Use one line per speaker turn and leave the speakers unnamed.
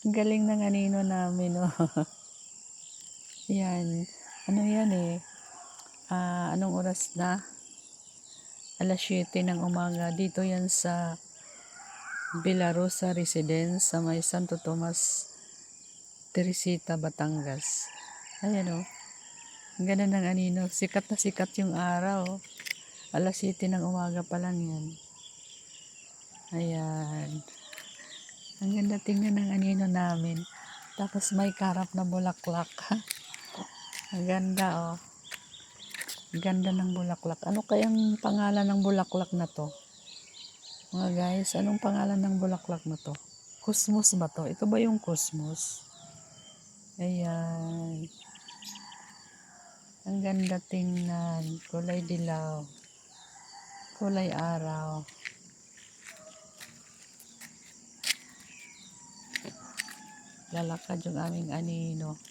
Ang galing ng anino namin, oh. Yan. Ano yan eh? Anong oras na? 7:00 ng umaga. Dito yan sa Villarosa Residence sa may Santo Tomas, Teresita, Batangas. Ayan oh. Ang ganda ng anino. Sikat na sikat yung araw. 7:00 ng umaga pa lang yan. Ayan. Ang ganda tingnan ng anino namin. Tapos may karap na bulaklak. Ang ganda oh. Ang ganda ng bulaklak. Ano kayang pangalan ng bulaklak na to? Mga guys, anong pangalan ng bulaklak na to? Cosmos ba to? Ito ba yung cosmos? Ayan. Ang ganda tingnan. Kulay dilaw. Kulay araw. Lalakad yung aming anino.